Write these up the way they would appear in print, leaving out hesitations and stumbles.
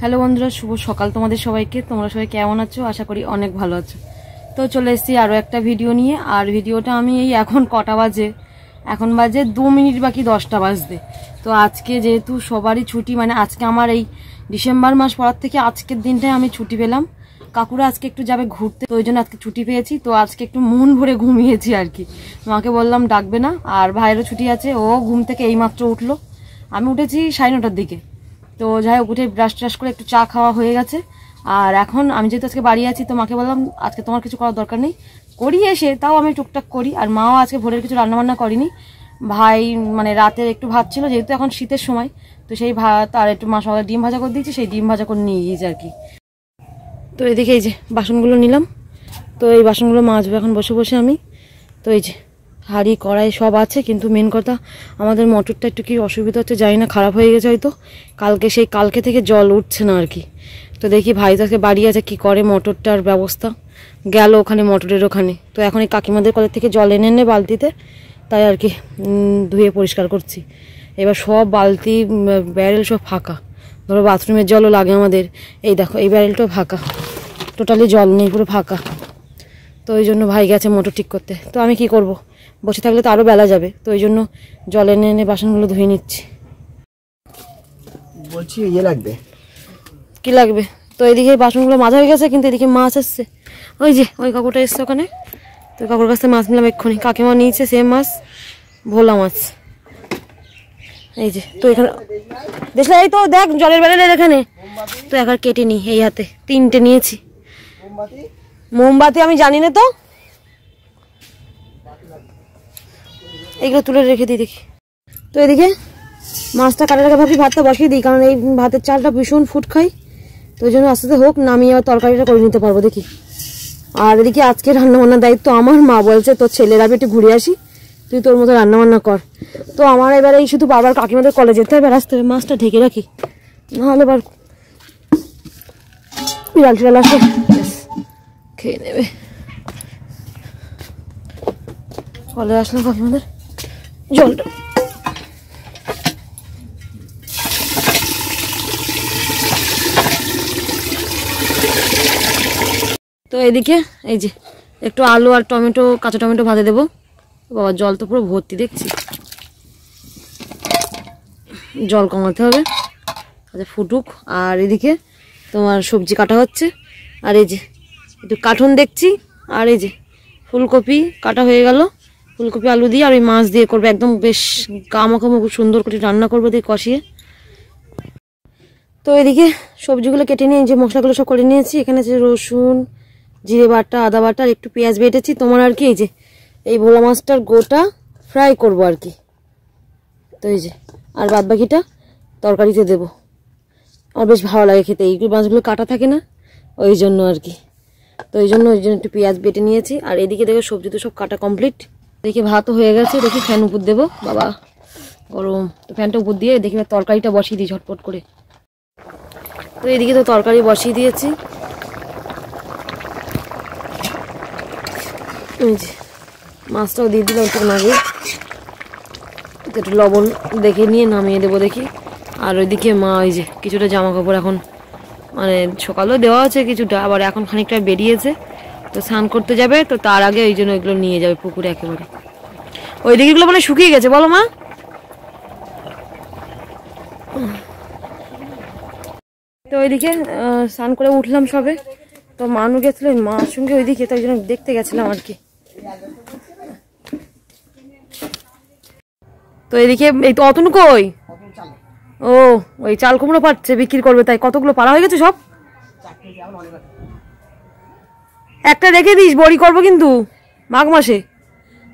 Hello বন্ধুরা, শুভ সকাল তোমাদের সবাইকে। তোমরা সবাই কেমন আছো? আশা করি অনেক ভালো আছো। তো চলে এসেছি আরও একটা ভিডিও নিয়ে। আর ভিডিওটা আমি এই এখন কটা বাজে, এখন বাজে 2 মিনিট বাকি 10টা বাজতে। তো আজকে যেহেতু সবারই ছুটি, মানে আজকে আমার এই ডিসেম্বর মাস পড়ার থেকে আজকের দিনটায় আমি ছুটি পেলাম। কাকুরা আজকে একটু যাবে ঘুরতে, তো ওই জন্য আজকে ছুটি পেয়েছি। তো আজকে একটু মন ভরে ঘুমিয়েছি আর কি। মাকে বললাম ডাকবে না, আর ভাইয়েরও ছুটি আছে, ও ঘুম থেকে এইমাত্র উঠলো। আমি উঠেছি 9:30টার দিকে। তো যাই হোক, উঠে ব্রাশ ট্রাশ করে একটু চা খাওয়া হয়ে গেছে। আর এখন আমি যেহেতু আজকে বাড়ি আছি, তো মাকে বললাম আজকে তোমার কিছু করার দরকার নেই, করি এসে তাও আমি টুকটাক করি। আর মাও আজকে ভোরের কিছু রান্নাবান্না করিনি। ভাই মানে রাতের একটু ভাত ছিল, যেহেতু এখন শীতের সময়, তো সেই ভাত আর একটু মা সকালে ডিম ভাজা করে দিয়েছি, সেই ডিম ভাজা করে নিয়ে গিয়েছি আর কি। তো এদিকে এই যে বাসনগুলো নিলাম, তো এই বাসনগুলো মাজবো এখন বসে বসে আমি। তো এই যে হাঁড়ি কড়াই সব আছে, কিন্তু মেন কথা আমাদের মোটরটা একটু কি অসুবিধা হচ্ছে জানি না, খারাপ হয়ে গেছে হয়তো। কালকে থেকে জল উঠছে না আর কি। তো দেখি ভাই তো আজকে বাড়ি আছে, কি করে মোটরটার ব্যবস্থা। গেল ওখানে মোটরের ওখানে, তো এখন এই কাকিমাদের কলের থেকে জল এনে এনে বালতিতে, তাই আর কি ধুয়ে পরিষ্কার করছি। এবার সব বালতি ব্যারেল সব ফাঁকা। ধরো বাথরুমের জলও লাগে আমাদের, এই দেখো এই ব্যারেলটাও ফাঁকা, টোটালি জল নেই, পুরো ফাঁকা। তো ওই জন্য ভাই গেছে মোটর ঠিক করতে। তো আমি কি করব, বসে থাকলে তো আরও বেলা যাবে। তো ওই জন্য জল এনে এনে বাসনগুলো ধুয়ে নিচ্ছি। বলছি ইয়ে লাগবে, কি লাগবে? তো এদিকে বাসনগুলো মাজা হয়ে গেছে, কিন্তু এদিকে মাছ এসছে। ওই যে ওই কাকুটা এসছে ওখানে, তো কাকুর কাছ থেকে মাছ নিলাম এক্ষুনি। কাকিমা নিয়েছে সেম মাছ, ভোলা মাছ। এই যে তো এখানে দেখলে, এই তো দেখ জলের বেলার এখানে। তো একবার কেটে নিই, এই হাতে 3টে নিয়েছি। মোমবাতি আমি জানি না তো, এইগুলো তুলে রেখে দিই দেখি। তো এদিকে মাছটা কাটার আগে ভাবছি ভাতটা বসিয়ে দিই, কারণ এই ভাতের চালটা ভীষণ ফুট খাই। তো ওই জন্য আস্তে আস্তে হোক, নামিয়ে আর তরকারিটা করে নিতে পারবো দেখি। আর এদিকে আজকে রান্নাবান্নার দায়িত্ব আমার। মা বলছে তোর ছেলেরা একটু ঘুরে আসি, তুই তোর মতো রান্নাবান্না কর। তো আমার এবার এই শুধু বাবার কাকিমাদের কলেজ যেতে হবে, আসতে হবে। মাছটা ঢেকে রাখি, নাহলে এবার বিড়াল টিড়াল আসবে খেয়ে নেবে। কলে আসলাম কাকিমাদের, জলটা তো এদিকে এই যে একটু আলু আর টমেটো, কাঁচা টমেটো ভাজে দেবো। বাবা জল তো পুরো ভর্তি দেখছি, জল কমাতে হবে। আচ্ছা ফুটুক। আর এদিকে তোমার সবজি কাটা হচ্ছে। আর এই যে একটু কাঠুন দেখছি। আর এই যে ফুলকপি কাটা হয়ে গেল, ফুলকপি আলু দিয়ে আর ওই মাছ দিয়ে করবো, একদম বেশ গামাখামো খুব সুন্দর করে রান্না করবো দিয়ে কষিয়ে। তো এদিকে সবজিগুলো কেটে নিয়ে যে মশলাগুলো সব করে নিয়েছি। এখানে আছে রসুন, জিরে বাটা, আদা বাটা, আর একটু পেঁয়াজ বেটেছি তোমার আর কি। এই যে এই ভোলা মাছটার গোটা ফ্রাই করবো আর কি। তো এই যে আর বাদ বাকিটা তরকারিতে দেবো। আমার বেশ ভালো লাগে খেতে, এই মাছগুলো কাটা থাকে না, ওই জন্য আর কি। তো ওই জন্য একটু পেঁয়াজ বেটে নিয়েছি। আর এদিকে দেখো সবজি তো সব কাটা কমপ্লিট। দেখি ভাতও হয়ে গেছে, দেখি ফ্যান উপর দেবো, বাবা গরম। তো ফ্যানটা উপর দিয়ে দেখি তরকারিটা বসিয়ে দিই ঝটপট করে। তো এদিকে তো তরকারি বসিয়ে দিয়েছি। এই যে মাছটাও দিয়ে দিলাম একটু আগে, একটু লবণ দেখে নিয়ে নামিয়ে দেবো দেখি। আর ওইদিকে মা ওই যে কিছুটা জামা কাপড় এখন, মানে সকালেও দেওয়া আছে কিছুটা, আবার এখন খানিকটা বেরিয়েছে, তো স্নান করতে যাবে। তো তার আগে ওই জন্য ওইগুলো নিয়ে যাবে পুকুরে একেবারে। ওই দিকেগুলো মানে শুকিয়ে গেছে বলো মা। তো ওইদিকে স্নান করে উঠলাম সবে। তো মানু গেছিল মার সঙ্গে ওইদিকে, তো ওই জন্য দেখতে গেছিলাম আর কি। তো এদিকে এই তো অতনু কই? ও ওই চাল কুমড়ো পাচ্ছে, বিক্রি করবে তাই। কতগুলো পাড়া হয়ে গেছে সব? একটা রেখে দিস, বড়ি করবো কিন্তু মাঘ মাসে।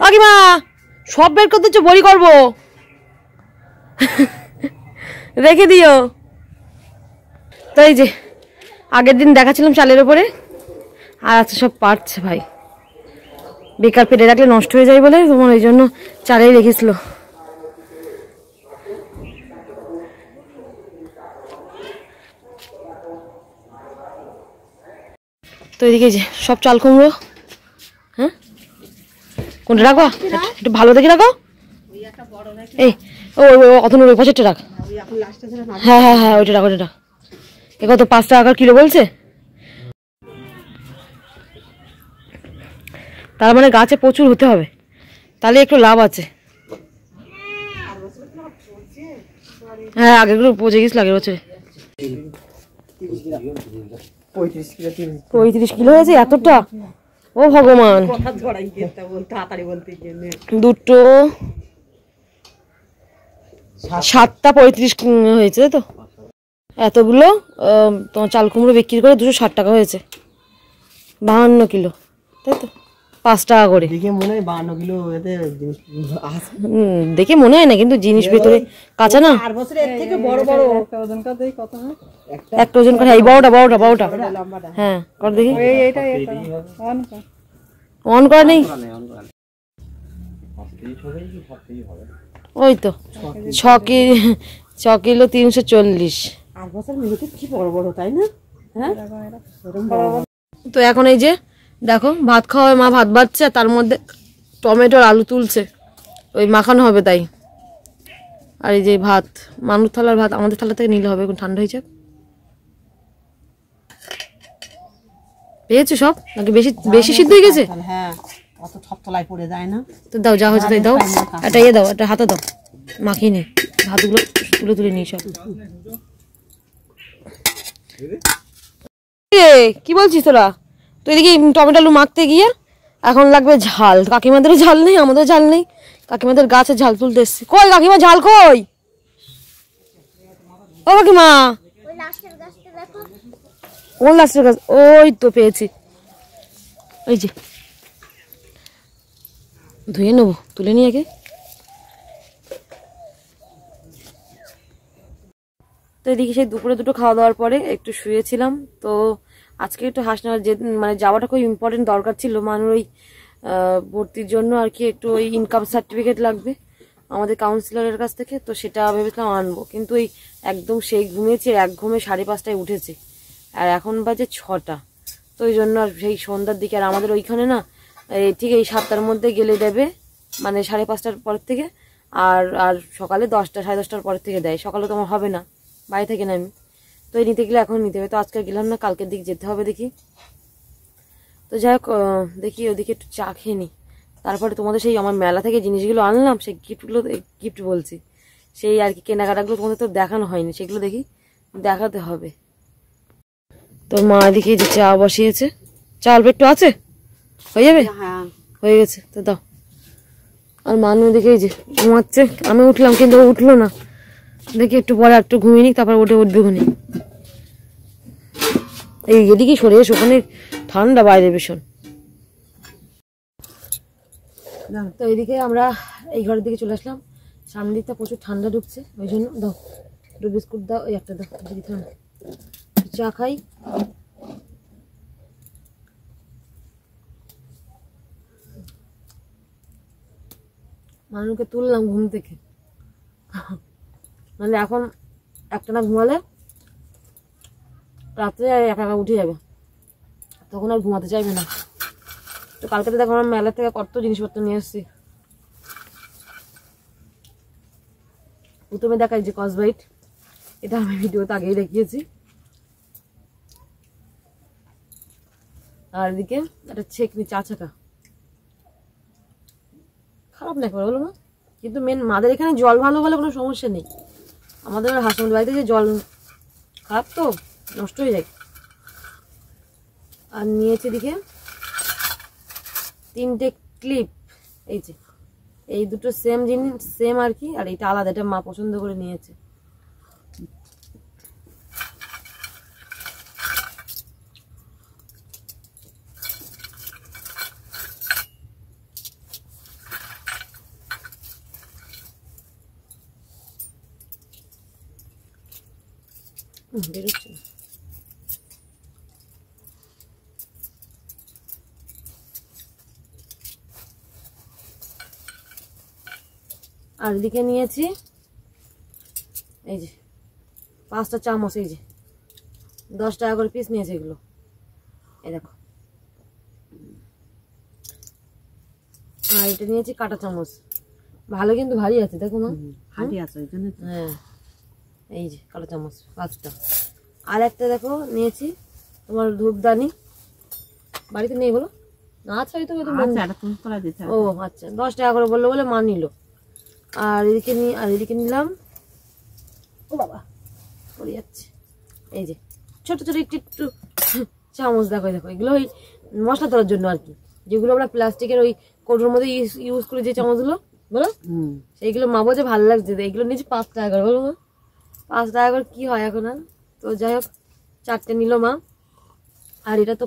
কাকিমা সব বের করতে হচ্ছে, বড়ি করবো, রেখে দিও। তো এই যে আগের দিন দেখাচ্ছিলাম চালের ওপরে, আর আজকে সব পাচ্ছে ভাই। বেকার পেটে রাখলে নষ্ট হয়ে যায় বলে তোমার ওই জন্য চালেই রেখেছিল। তো এদিকে যে সব চাল কুমড়ো। হ্যাঁ কোনটা রাখবা? একটু ভালো দেখে রাখো। এই ও অতনুর ওই পাশেরটা রাখ। হ্যাঁ হ্যাঁ হ্যাঁ ওইটা রাখ, ওইটা রাখ। এ কত 5 টাকা কিলো বলছে? তার মানে গাছে প্রচুর হতে হবে, তাহলে একটু লাভ আছে। হ্যাঁ আগেগুলো পচে গেছিল আগের বছরে। 35 কিলো হয়েছে এতটা? ও ভগবান। দুটো 7টা 35 হয়েছে তো। এতগুলো তোমার চাল কুমড়ো বিক্রি করে 260 টাকা হয়েছে, 52 কিলো, তাই তো 5 টাকা করে। দেখে মনে হয় 52 কিলো দেখে মনে হয় না, কিন্তু জিনিস ভেতরে কাঁচা না। একটা ওজন করে এই বড়টা হ্যাঁ কর দেখি। অন করা নেই, ওই তো 6 কিলো 340। তো এখন এই যে দেখো ভাত খাওয়া, মা ভাত বাড়ছে, তার মধ্যে টমেটোর আলু তুলছে, ওই মাখানো হবে তাই। আর এই যে ভাত, মানুষ থালার ভাত আমাদের থালা থেকে নিলে হবে, এখন ঠান্ডা হয়ে যাক। পেয়েছো সব নাকি বেশি সিদ্ধ হয়ে গেছে? হ্যাঁ অত ছপতলায় পড়ে যায় না। তো দাও, যা হয়েছে তাই দাও। একটা দাও, একটা হাতে দাও, মাখিয়ে নে ভাতগুলো, তুলে নিই সব। কি বলছিস তোরা? তো এদিকে টমেটো আলু মাখতে গিয়ে এখন লাগবে ঝাল। কাকিমাদেরও ঝাল নেই, আমাদের ঝাল নেই, কাকিমাদের গাছে ঝাল তুলতে এসছি। কই কাকিমা ঝাল কই? ও কাকিমা কোন লাস্টের গাছ? ওই তো পেয়েছি, ওই যে ধুয়ে নেবো, তুলে নিয়ে আগে। তো এদিকে সেই দুপুরে দুটো খাওয়া দাওয়ার পরে একটু শুয়েছিলাম। তো আজকে একটু হাঁস নেওয়ার যে মানে যাওয়াটা খুব ইম্পর্টেন্ট দরকার ছিল, মানুষ ওই ভর্তির জন্য আর কি, একটু ওই ইনকাম সার্টিফিকেট লাগবে আমাদের কাউন্সিলরের কাছ থেকে। তো সেটা ভেবেছিলাম আনবো, কিন্তু ওই একদম সেই ঘুমিয়েছি, এক ঘুমে 5:30টায় উঠেছে, আর এখন বাজে 6টা। তো ওই জন্য আর সেই সন্ধ্যার দিকে, আর আমাদের ওইখানে না ঠিক এই 7টার মধ্যে গেলে দেবে, মানে 5:30টার পর থেকে, আর সকালে 10টা 10:30টার পর থেকে দেয়। সকালে তো আমার হবে না, বাড়ি থেকে না আমি, তো এই নিতে গেলে এখন নিতে হবে। তো আজকে গেলাম না, কালকের দিকে যেতে হবে দেখি। তো যাই হোক দেখি ওদিকে একটু চা খেয়ে নিই, তারপরে তোমাদের সেই আমার মেলা থেকে জিনিসগুলো আনলাম, সেই গিফট বলছি, সেই আর কি কেনাকাটাগুলো তোমাদের তো দেখানো হয়নি, সেগুলো দেখি দেখাতে হবে। তো মা এদিকে যে চা বসিয়েছে, চা অল্প একটু আছে, হয়ে যাবে? হয়ে গেছে, তো দাও। আর মানু এদিকে যে ঘুমাচ্ছে, আমি উঠলাম কিন্তু ও উঠলো না, দেখি একটু পরে একটু ঘুমিয়ে নিক, তারপর উঠবে ঘুনি। এই এদিকে সরে এসো, ওখানে ঠান্ডা বাইরে ভীষণ। তো এইদিকে আমরা এই ঘরের দিকে চলে আসলাম, সামনের দিকটা প্রচুর ঠান্ডা ঢুকছে, ওই জন্য দাও একটু বিস্কুট দাও, ওই একটা দাও, চা খাই। মানুষকে তুললাম ঘুম থেকে, মানে এখন একটা না ঘুমালে রাত্রে একা একা উঠে যাবে, তখন আর ঘুমাতে চাইবে না। তো কালকে তো দেখো আমরা মেলা থেকে কত জিনিসপত্র নিয়ে এসেছি। প্রথমে দেখাই যে কসবাইট, এটা আমি ভিডিওতে আগেই দেখিয়েছি। আর এদিকে একটা ছেকনি, চা ছাকা, খারাপ না বলো না, কিন্তু মেন মাদের এখানে জল ভালো বলে কোনো সমস্যা নেই। আমাদের হাসপাতাল বাড়িতে যে জল খারাপ, তো নষ্ট হয়ে যায়। আর নিয়েছে এদিকে 3টে ক্লিপ, এই যে এই দুটো সেম জিনিস, সেম আর কি, আর এটা আলাদা, এটা মা পছন্দ করে নিয়েছে। বেরোচ্ছে না। আর এদিকে নিয়েছি এই যে 5টা চামচ, এই যে 10 টাকা করে পিস নিয়েছে এগুলো, এই দেখো। আর এটা নিয়েছি কাঁটা চামচ, ভালো কিন্তু ভারী আছে, দেখো না, হাঁটি আছে ওইখানে। হ্যাঁ এই যে কাঁটা চামচ 5টা, আর একটা দেখো নিয়েছি তোমার ধূপদানি, বাড়িতে নেই বলো না, আচ্ছা হয়তো ও আচ্ছা 10 টাকা করে বললো বলে মা নিল। আর এদিকে নিলাম, ও বাবা পড়ে যাচ্ছে, এই যে ছোট ছোট একটু একটু চামচ, দেখো দেখো এগুলো ওই মশলা তোলার জন্য আর কি, যেগুলো আমরা প্লাস্টিকের ওই কৌটোর মধ্যে ইউজ করি যে চামচগুলো বলো, সেইগুলো মা বলছে ভালো লাগছে, এগুলো নিয়েছি 5 টাকা করে, বলো মা 5 টাকা করে কি হয় এখন আর। তো যাই হোক 4টে নিল মা। আর এটা তো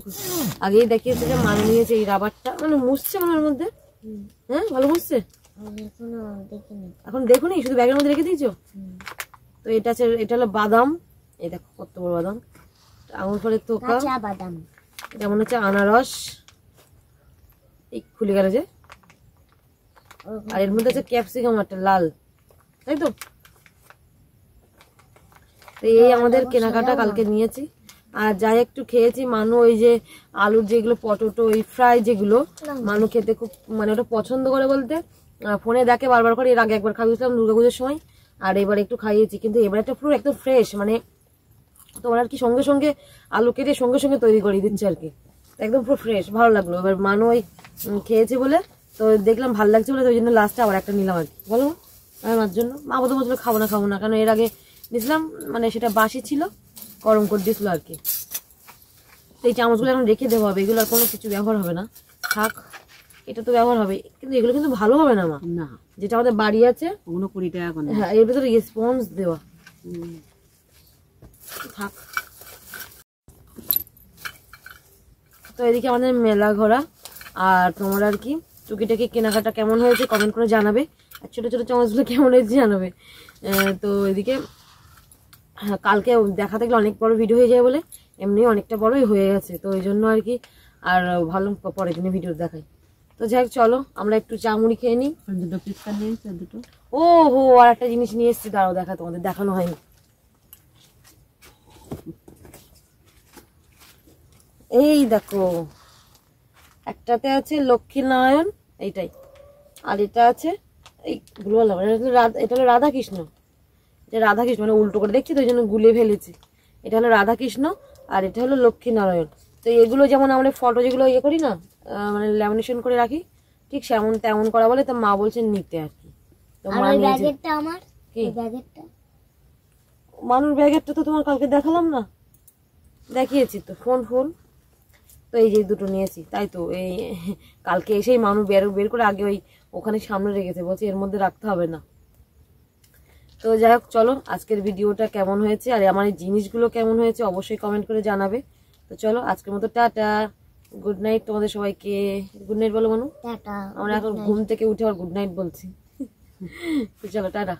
আগেই দেখিয়েছে যে মা নিয়েছে এই রাবারটা, মানে মুছছে মনের মধ্যে, হ্যাঁ ভালো মুছছে, এখন দেখো নি শুধু ব্যাগের মধ্যে রেখে দিয়েছো। তো এটা হলো বাদাম, এই দেখো কত বড় বাদাম, আঙুর ফলের তোকা, বাদাম, এটা মনে হচ্ছে আনারস, এই খুলে গেল যে, আর এর মধ্যে আছে ক্যাপসিকাম একটা লাল, তাই তো। এই আমাদের কেনাকাটা কালকে নিয়েছি। আর যাই একটু খেয়েছি, মানু ওই যে আলুর যেগুলো পটেটো ওই ফ্রাই যেগুলো মানু খেতে খুব মানে ওটা পছন্দ করে, বলতে ফোনে দেখে বারবার করে, এর আগে একবার খাইয়েছিলাম দুর্গাপুজোর সময়, আর এবার একটু খাইয়েছি, কিন্তু এবার একটা পুরো একদম ফ্রেশ, মানে তোমার আর কি সঙ্গে সঙ্গে আলু কেটে সঙ্গে সঙ্গে তৈরি করে দিচ্ছে আর কি, একদম পুরো ফ্রেশ, ভালো লাগলো। এবার মানু ওই খেয়েছে বলে তো দেখলাম ভালো লাগছে বলে, তো ওই জন্য লাস্টে আবার একটা নিলাম আর কি, বলো আমার জন্য। মা বলতে বলছিল খাবো না কারণ এর আগে নিয়েছিলাম, মানে সেটা বাসি ছিল, গরম করে দিয়েছিল আর কি। তো এই চামচগুলো এখন রেখে দেওয়া হবে, এগুলো আর কোনো কিছু ব্যবহার হবে না, থাক, এটা তো ব্যবহার হবে, কিন্তু এগুলো কিন্তু ভালো হবে না মা, না যেটা আমাদের বাড়ি আছে ওগুলো 20 টাকা করে, হ্যাঁ এর ভিতরে স্পঞ্জ দেওয়া, থাক। তো এদিকে আমাদের মেলা ঘোরা, আর তোমার আর কি টুকিটাকি কেনাকাটা কেমন হয়েছে কমেন্ট করে জানাবে, আর ছোটো ছোটো চামচগুলো কেমন হয়েছে জানাবে। তো এদিকে কালকে দেখা থাকলে অনেক বড় ভিডিও হয়ে যায় বলে এমনি অনেকটা বড়ই হয়ে গেছে, তো ওই জন্য আর কি আর ভালো পরের দিনে ভিডিও দেখাই। তো যাই হোক চলো আমরা একটু চা মুড়ি খেয়ে নিই। ও হো আর একটা জিনিস নিয়ে এসেছি, দাঁড়াও দেখা, তোমাদের দেখানো হয়নি, এই দেখো একটাতে আছে লক্ষ্মীনারায়ণ এইটাই, আর এটা আছে এইগুলো এটা হলো রাধাকৃষ্ণ, এটা রাধাকৃষ্ণ মানে উল্টো করে দেখছি তো ওই জন্য গুলে ফেলেছি, এটা হলো রাধাকৃষ্ণ আর এটা হলো লক্ষ্মীনারায়ণ। তো এগুলো যেমন আমরা ফটো যেগুলো ইয়ে করি না, মানে ল্যামিনেশন করে রাখি, ঠিক সেমন তেমন করা বলে, তো মা বলছেন নিতে আর কি। তো মানুর ব্যাগেরটা তো তোমার কালকে দেখালাম না, দেখিয়েছি তো ফোন, তো এই যে দুটো নিয়েছি, তাই তো এই কালকে এসেই মানু বের করে আগে ওখানে সামনে রেখেছে, বলছে এর মধ্যে রাখতে হবে না। তো যাই হোক চলো আজকের ভিডিওটা কেমন হয়েছে আর আমার এই জিনিসগুলো কেমন হয়েছে অবশ্যই কমেন্ট করে জানাবে। তো চলো আজকের মতো টাটা, গুড নাইট তোমাদের সবাইকে। গুড নাইট বলো মানু, আমরা এখন ঘুম থেকে উঠে আর গুড নাইট বলছি। তো চলো টাটা।